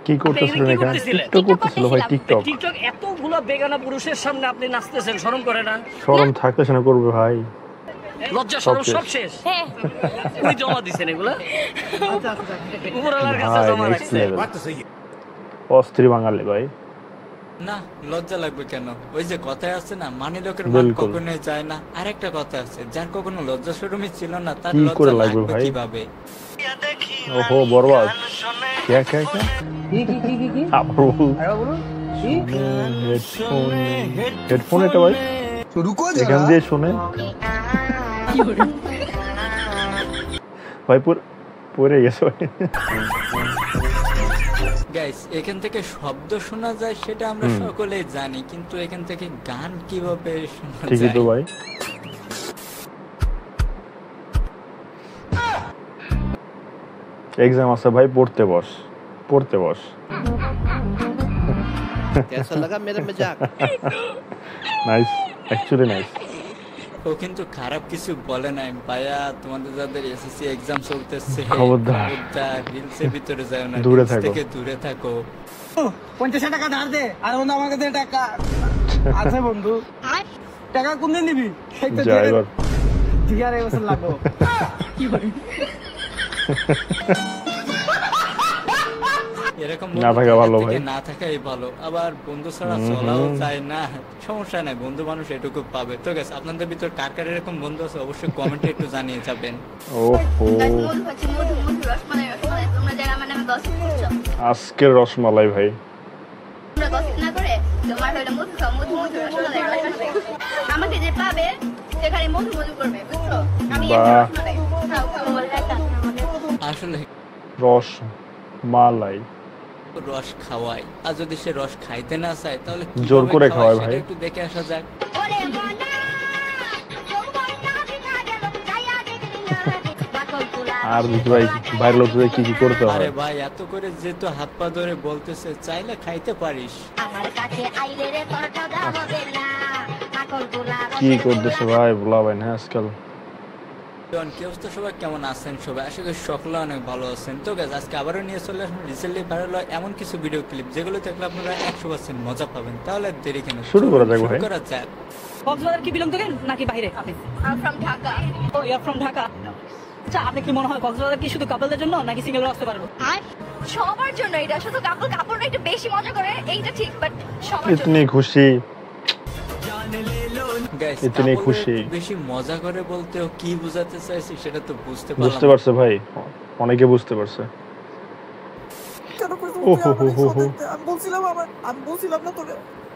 কি করতেছিলেন এখানে? টিকটক করতেছিল ভাই। টিকটক এতগুলো বেগানা পুরুষের সামনে আপনি নাচতেছেন, শরম করে না? শরম থাকতেছে না, করবে ভাই? লজ্জা শরম সব শেষ। কই জমা দিছেন এগুলা? উপরওয়ালার কাছে জমা রাখছেন। অস্ত্রী বাঙালি ভাই। না লজ্জা লাগবে কেন? ওই যে কথায় আছে না, মানি লোকের মান কখনোই যায় না। আরেকটা কথা আছে, যার কখনো লজ্জা শরমই ছিল না তার লজ্জা লাগবে কিভাবে? ওহো বরবাদ। क्या क्या क्या आप বলুন হেডফোন এটা ভাই এখান দিয়ে শুনে ভাই পড়ে গেছে গাইস, এখান থেকে শব্দ শোনা যায় সেটা আমরা সকলেই জানি, কিন্তু এখান থেকে গান কিভাবে শোনা যায়? ঠিকই তো ভাই। एग्जाम আছে ভাই, পড়তে বস। कैसा लगा मेरा मजाक? Nice, actually nice. ও কিন্তু খারাপ কিছু বলে নাই ভাইয়া। তোমাদের যাদের এসএসসি এক্সাম চলতেছে, খবরদার রিলসের ভিতরে যাও না, দূরে রিলস থাকো, থেকে দূরে থাকো। 50 টাকা ধার দে, আর বন্ধু আমার কাছে টাকা আছে বন্ধু। টাকা কোন দিন দিবি? এই তো ড্রাইভার ঠিক আছে, এবছর লাগবে। কি বলি? এরকম না থাকা ভালো ভাই, না থাকাই ভালো। আবার বন্ধু ছাড়া চলাও যায় না, সমস্যা নাই, বন্ধু মানুষ এটুকু পাবে। তো গাইস, আপনাদের ভিতর কার কার এরকম বন্ধু আছে অবশ্যই কমেন্টে একটু জানিয়ে যাবেন। আজকের রসমালাই ভাই। আমাকে যে পাবে সেখানে মধু মধু করবে, বুঝছো? আমি আসলে রস মালাই রস খাওয়াই, আর যদি সে রস খাইতে না চায় তাহলে জোর করে খাওয়ায় ভাই। একটু দেখে আসা যাক। আর ভাই ভাইরাল হতে কি কি করতে হয়? আরে ভাই, এত করে যেহেতু হাত পা ধরে বলতেছে, চাইলে খাইতে পারিস। কি করতেছে ভাই বলা ভাই না আজকাল। কি অবস্থা সবাই, কেমন আছেন সবাই? আশা করি সকলে অনেক ভালো আছেন। তো গাইস, আজকে আবারও নিয়ে চলে আসলাম রিসেন্টলি ভাইরাল হয় এমন কিছু ভিডিও ক্লিপ যেগুলো দেখলে আপনারা 100% মজা পাবেন। তাহলে দেরি কেন, শুরু করা যাক ভাই। কক্সবাজার কি বিলং করেন নাকি বাইরে? আপনি from Dhaka. Oh you are from Dhaka. আচ্ছা, আপনি কি মনে হয় কক্সবাজার কি শুধু কাপলদের জন্য নাকি সিঙ্গেলরা আসতে পারবে? সবার জন্য। এটা শুধু কাপড়রা একটু বেশি মজা করে এইটা ঠিক, বাট সবার জন্য। ইতনি খুশি গাইস, ইতনি খুশি বেশি মজা করে বলতেও কি বোঝাতে চাইছি সেটা তো বুঝতে পারছে ভাই, অনেকে বুঝতে পারছে। আমি বলছিলাম না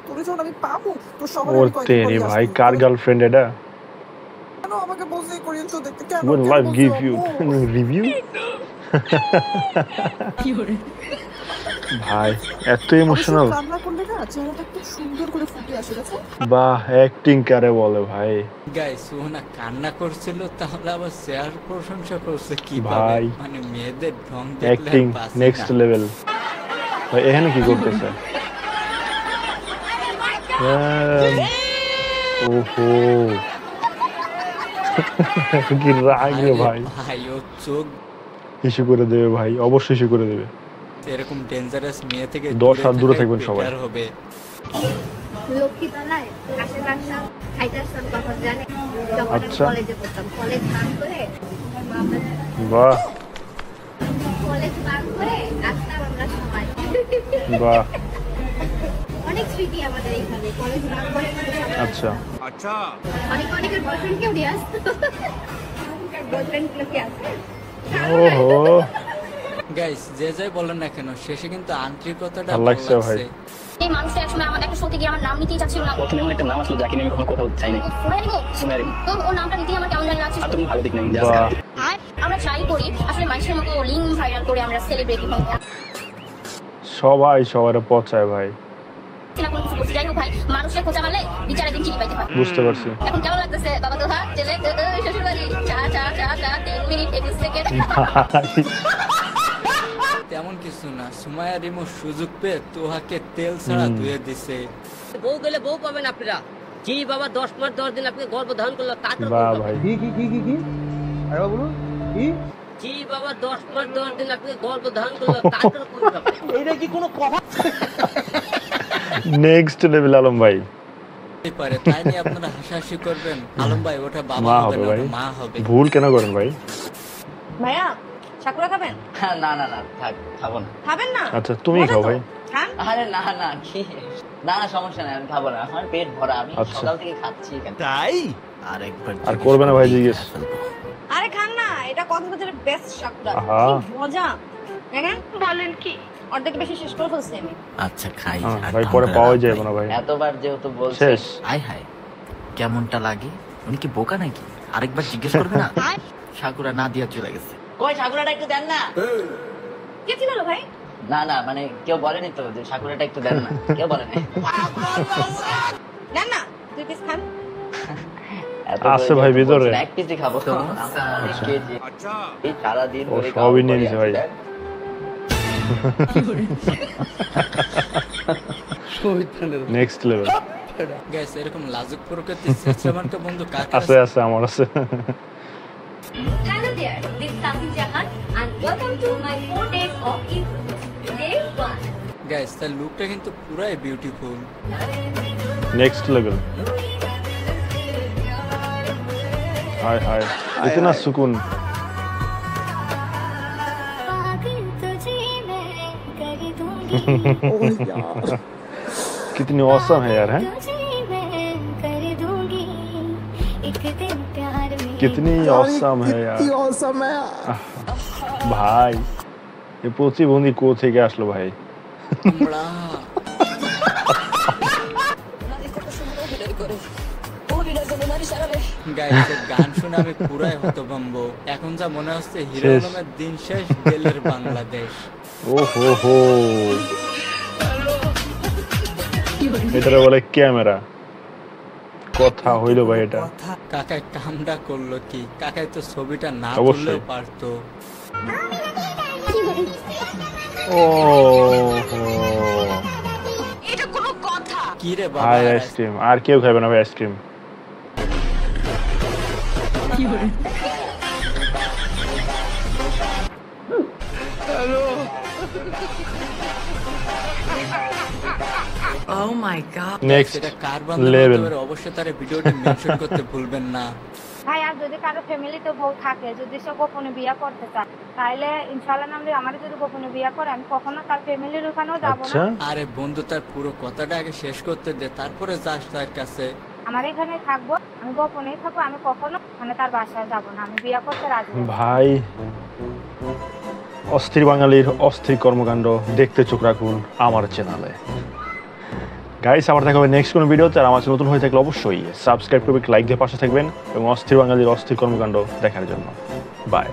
তোরে যখন আমি পাবো তো সবাই ওর তেরি ভাই, কার গার্লফ্রেন্ড এটা? কেন আমাকে বলছিস কোরিয়ান শো দেখতে? কেন Will life give you review? কি করে ভাই এত ইমোশনাল। কান্না করলে না চেহারাটা খুব সুন্দর করে ফুটে আসে, দেখো। বাহ, অ্যাক্টিং কারে বলে ভাই। গাইস, ও না কান্না করছিল, তাহলে আবার শেয়ার প্রশংসা করছে কি ভাই? মানে মেয়েদের ঢং দেখলে অ্যাক্টিং নেক্সট লেভেল ভাই। এখানে কি করতেছে? ওহো কি রাগ রে ভাই। ভাই ও চোখ ইস্যু করে দেবে ভাই, অবশ্যই ইস্যু করে দেবে। এরকম ডেঞ্জারাস মেয়ে থেকে 10 হাত দূরে থাকবেন সবাই। হবে। লক্ষ্মীতলায় আশেপাশে খাইতার কথা জানে। আচ্ছা, কলেজে পড়তাম, কলেজ ভাগ করে বাহ আসতাম আমরা সবাই। বাহ, অনেক স্মৃতি আমাদের এখানে, কলেজ ভাগ করে। আচ্ছা অনেকের বয়ফ্রেন্ড কেউ দিয়ে আসতো, বয়ফ্রেন্ড কি আছে? ওহো গাইস, যে যাই বলেন না কেন, শেষে কিন্তু আন্তরিকতাটা ভালো লাগছে ভাই। এই মানুষটা একসময় আমাদের একটা শোতে গিয়ে আমার নাম নিতেই চাচ্ছিল না। প্রথমে আমার একটা নাম আসলো যাকে নিয়ে আমি কখনো কথা বলতে চাই না। তো ওর নামটা নিতেই আমার কেমন জানি লাগছে। আর তুমি ভালো দিক নাই। বাহ, আমরা ট্রাই করি আসলে মানুষের মতো লিঙ্ক ভাইরাল করে আমরা সেলিব্রিটি হই। সবাই সবার পচায় ভাই। যাই হোক ভাই, মানুষের খোঁজা মারলে বিচারের দিন ঠিক পাইতে হয়। বুঝতে পারছি। এখন কেমন লাগতেছে বাবা? তো হ্যাঁ, ছেলে শ্বশুর বাড়ি চা চা চা চা 3 মিনিট 21 সেকেন্ড। তেমন কিছু না, সুমাইয়া রিমো সুযোগ পেয়ে তোহাকে তেল ছাড়া ধুয়ে দিছে। বউ গেলে বউ পাবেন আপনারা। কি বাবা 10 মাস 10 দিন আপনি গর্ভ ধারণ করলো, তারপর বাহ ভাই, কি আরে বলুন কি কি বাবা 10 বার 10 দিন আপনি গল্প ধারণ করলাম তারপর করলাম এইটা কি কোনো কথা? নেক্সট লেভেল আলম ভাই। হতে পারে, তাই নিয়ে আপনারা হাসাহাসি করবেন। আলম ভাই ওটা বাবা মা হবে হবে না, ভাই, ওটা মা হবে। ভুল কেন করেন ভাই? ভাইয়া সাকুরা খাবেন? না না না থাক, খাবো না। খাবেন না? আচ্ছা তুমি খাও ভাই। খান। আরে না না কি, না না সমস্যা নাই, আমি খাবো না, আমার পেট ভরা, আমি আচ্ছা। সকাল থেকে খাচ্ছি। তাই আরেকবার আর করবে না ভাই জিজ্ঞেস? আরে খান না, এটা কক্সবাজারের বেস্ট সাকুরা। আহা। কি মজা। দেখেন বলেন কি? অর্ধেক বেশি শেষ করে ফেলছি আমি। আচ্ছা খাই। ভাই পরে পাওয়া যাবে না ভাই, এতবার যেহেতু বলছেন শেষ। হায় হায় কেমনটা লাগে? উনি কি বোকা নাকি? আরেকবার জিজ্ঞেস করবে না? সাকুরা না দিয়া চলে গেছে। কই সাকুরাটা একটু দেন না। কে ছিল ভাই? না না মানে কেউ বলেনি তো যে সাকুরাটা একটু দেন না, কেউ বলেনি। না না, তুই পিস খান। এত আছে ভাই ভিতরে। এক পিসই খাবো তো, আমার কেজি এই সারাদিন ও ধরে সবই খাওয়া নিয়ে নিছে ভাই। Next level. গাইস এরকম লাজুক প্রকৃতির চেষ্টাবানটা বন্ধু কার আছে আছে আমার আছে। Hello there, this is Safi Jahan and welcome to my 4 days of influence. Day 1. Guys তার লুকটা কিন্তু পুরাই বিউটিফুল। Next level. हाय हाय इतना सुकून। कितनी औसम है यार, है कितनी औसम है यार भाई। ये প্রতিবন্ধী কো থেকে আসলো ভাই? আমরা গাইস গান শুনে আমি পুরাই হতভম্ব। এখন যা মনে হচ্ছে হিরো শেষ। আলমের দিন শেষ দিলের বাংলাদেশ। ও হো হো, এটারে বলে ক্যামেরা। কথা হইল ভাই এটা। কাকায় কামটা করলো কি? কাকায় তো ছবিটা না অবশ্যই। তুললেও পারতো। ও হো, এটা কোনো কথা? কি রে বাবা? ভাই আইসক্রিম আর কেউ খাবে না ভাই ice cream. Oh my god. Next সেটা কার বান্ধব লেভেল। হতে পারে, অবশ্যই তার ভিডিওটি মেনশন করতে ভুলবেন না। ভাই আর যদি কারো ফ্যামিলিতে বউ থাকে, যদি সে গোপনে বিয়ে করতে চায়, তাহলে ইনশাআল্লাহ নামলে আমার যদি গোপনে বিয়ে করে, আমি কখনো তার ফ্যামিলির ওখানেও যাব না। আচ্ছা আরে বন্ধু তার পুরো কথাটা আগে শেষ করতে দে, তারপরে যাস তার কাছে। আমার এখানে থাকবো, আমি গোপনেই থাকবো, আমি কখনো মানে তার বাসায় যাব না, আমি বিয়ে করতে রাজি আছি। ভাই অস্থির বাঙালির অস্থির কর্মকাণ্ড দেখতে চোখ রাখুন আমার চ্যানেলে। গাইস আবার দেখা হবে নেক্সট কোনো ভিডিওতে। আর আমার চ্যানেল নতুন হয়ে থাকলে অবশ্যই সাবস্ক্রাইব করবে, লাইক দিয়ে পাশে থাকবেন এবং অস্থির বাঙালির অস্থির কর্মকাণ্ড দেখার জন্য। বাই।